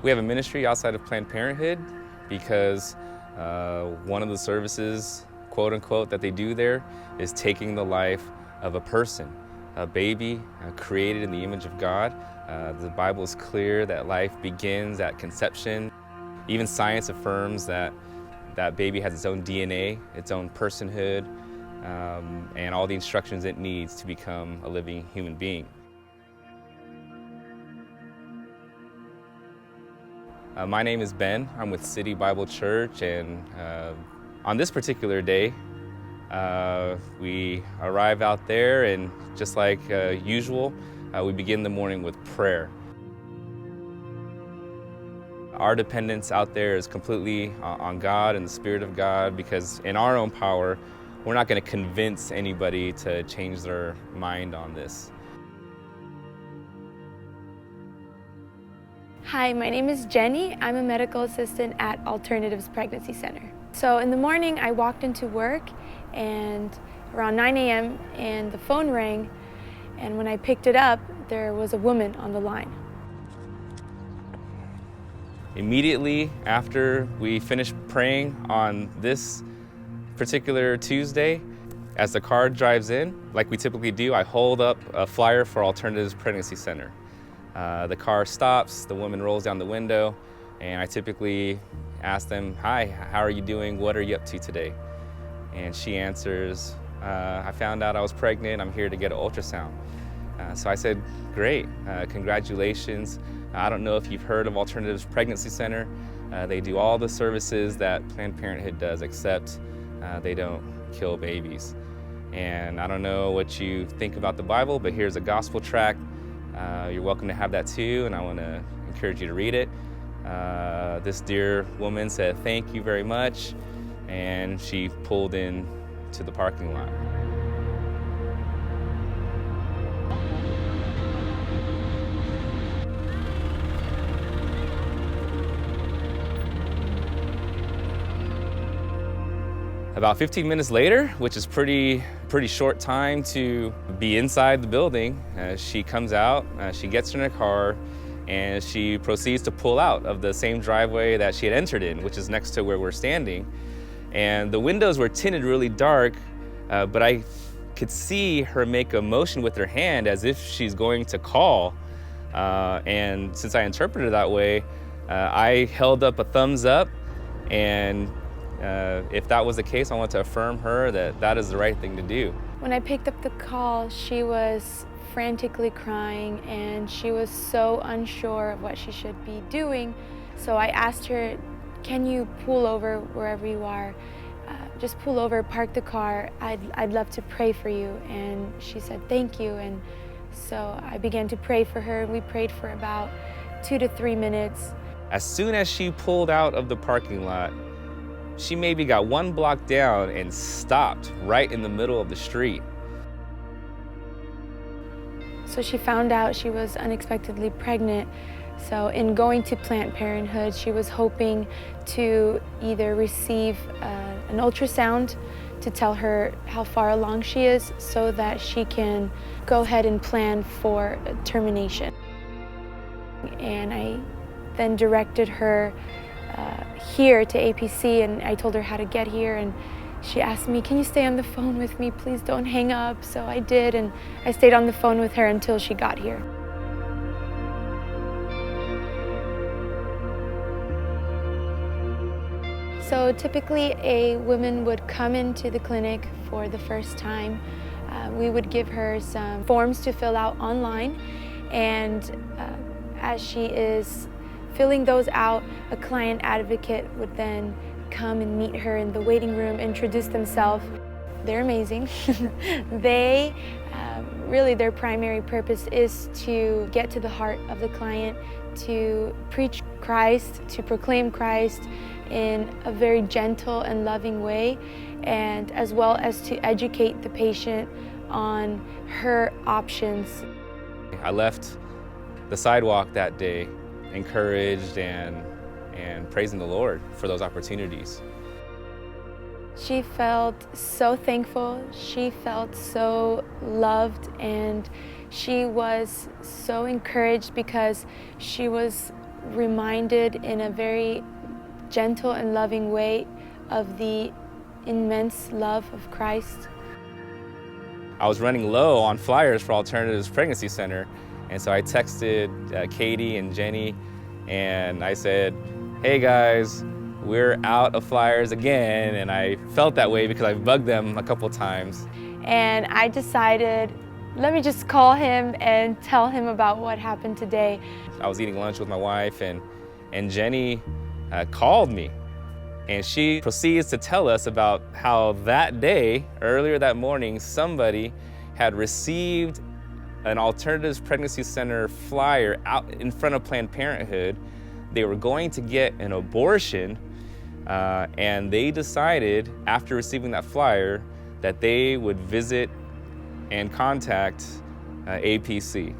We have a ministry outside of Planned Parenthood because one of the services, quote unquote, that they do there is taking the life of a person, a baby created in the image of God. The Bible is clear that life begins at conception. Even science affirms that that baby has its own DNA, its own personhood, and all the instructions it needs to become a living human being. My name is Ben. I'm with City Bible Church, and on this particular day, we arrive out there, and just like usual, we begin the morning with prayer. Our dependence out there is completely on God and the Spirit of God, because in our own power, we're not going to convince anybody to change their mind on this. Hi, my name is Jenny. I'm a medical assistant at Alternatives Pregnancy Center. So in the morning, I walked into work and around 9 a.m. and the phone rang, and when I picked it up, there was a woman on the line. Immediately after we finished praying on this particular Tuesday, as the car drives in, like we typically do, I hold up a flyer for Alternatives Pregnancy Center. The car stops, the woman rolls down the window, and I typically ask them, "Hi, how are you doing? What are you up to today?" And she answers, "I found out I was pregnant. I'm here to get an ultrasound." So I said, "Great, congratulations. I don't know if you've heard of Alternatives Pregnancy Center. They do all the services that Planned Parenthood does, except they don't kill babies. And I don't know what you think about the Bible, but here's a gospel tract. You're welcome to have that too, and I want to encourage you to read it." This dear woman said, "Thank you very much," and she pulled in to the parking lot. About 15 minutes later, which is pretty short time to be inside the building, she comes out, she gets in her car, and she proceeds to pull out of the same driveway that she had entered in, which is next to where we're standing. And the windows were tinted really dark, but I could see her make a motion with her hand as if she's going to call. And since I interpreted it that way, I held up a thumbs up, and if that was the case, I want to affirm her that that is the right thing to do. When I picked up the call, she was frantically crying, and she was so unsure of what she should be doing. So I asked her, "Can you pull over wherever you are? Just pull over, park the car. I'd love to pray for you." And she said, "Thank you." And so I began to pray for her. We prayed for about 2 to 3 minutes. As soon as she pulled out of the parking lot, she maybe got 1 block down and stopped right in the middle of the street. So she found out she was unexpectedly pregnant. So in going to Planned Parenthood, she was hoping to either receive an ultrasound to tell her how far along she is, so that she can go ahead and plan for termination. And I then directed her here to APC, and I told her how to get here, and she asked me, "Can you stay on the phone with me? Please don't hang up." So I did, and I stayed on the phone with her until she got here. So typically a woman would come into the clinic for the first time. We would give her some forms to fill out online, and as she is filling those out, a client advocate would then come and meet her in the waiting room, introduce themselves. They're amazing. They really, their primary purpose is to get to the heart of the client, to preach Christ, to proclaim Christ in a very gentle and loving way, and as well as to educate the patient on her options. I left the sidewalk that day encouraged and praising the Lord for those opportunities. She felt so thankful, she felt so loved, and she was so encouraged because she was reminded in a very gentle and loving way of the immense love of Christ. I was running low on flyers for Alternatives Pregnancy Center, and so I texted Katie and Jenny, and I said, hey guys, we're out of flyers again, and I felt that way because I've bugged them a couple times. And I decided, let me just call him and tell him about what happened today. I was eating lunch with my wife, and Jenny called me, and she proceeds to tell us about how that day, earlier that morning, somebody had received an Alternatives Pregnancy Center flyer out in front of Planned Parenthood. They were going to get an abortion, and they decided, after receiving that flyer, that they would visit and contact APC.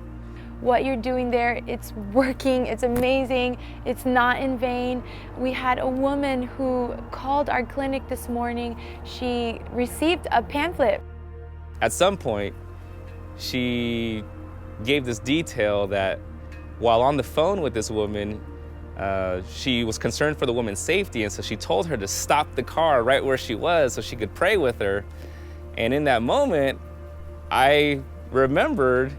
What you're doing there, it's working, it's amazing, it's not in vain. We had a woman who called our clinic this morning. She received a pamphlet. At some point, she gave this detail that while on the phone with this woman, she was concerned for the woman's safety, and so she told her to stop the car right where she was so she could pray with her. And in that moment, I remembered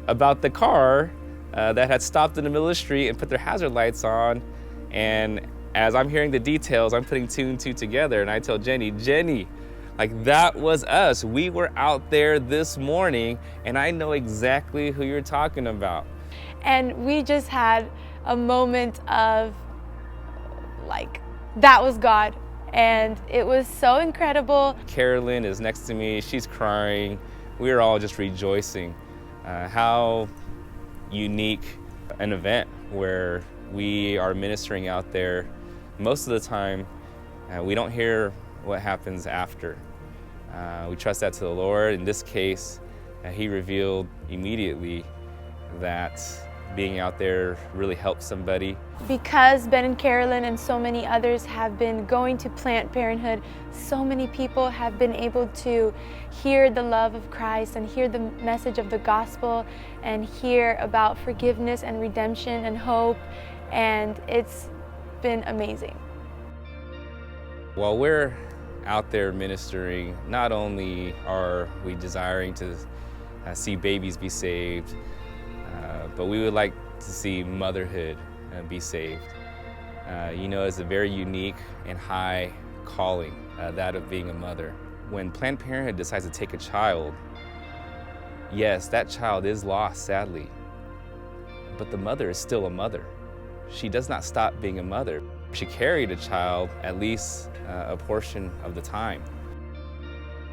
about the car that had stopped in the middle of the street and put their hazard lights on. And as I'm hearing the details, I'm putting two and two together, and I tell Jenny, like, that was us. We were out there this morning, and I know exactly who you're talking about. And we just had a moment of, like, that was God. And it was so incredible. Carolyn is next to me, she's crying. We were all just rejoicing. How unique an event where we are ministering out there. Most of the time, we don't hear what happens after. We trust that to the Lord. In this case, He revealed immediately that being out there really helped somebody. Because Ben and Carolyn and so many others have been going to Planned Parenthood, so many people have been able to hear the love of Christ and hear the message of the gospel and hear about forgiveness and redemption and hope, and it's been amazing. While we're out there ministering, not only are we desiring to see babies be saved, but we would like to see motherhood be saved. It's a very unique and high calling, that of being a mother. When Planned Parenthood decides to take a child, yes, that child is lost, sadly, but the mother is still a mother. She does not stop being a mother. She carried a child at least a portion of the time.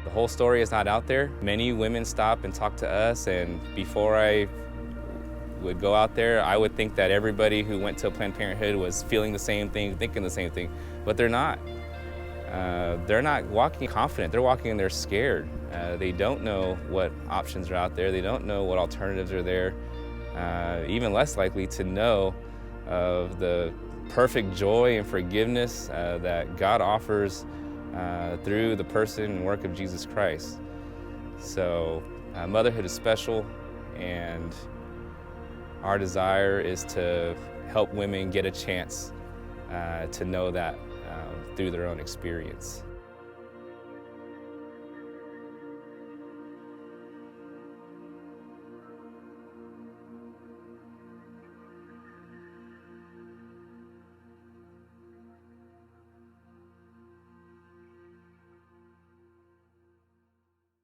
The whole story is not out there. Many women stop and talk to us, and before I would go out there, I would think that everybody who went to Planned Parenthood was feeling the same thing, thinking the same thing, but they're not. They're not walking confident, they're walking and they're scared. They don't know what options are out there, they don't know what alternatives are there, even less likely to know of the perfect joy and forgiveness that God offers through the person and work of Jesus Christ. So motherhood is special, and our desire is to help women get a chance to know that through their own experience.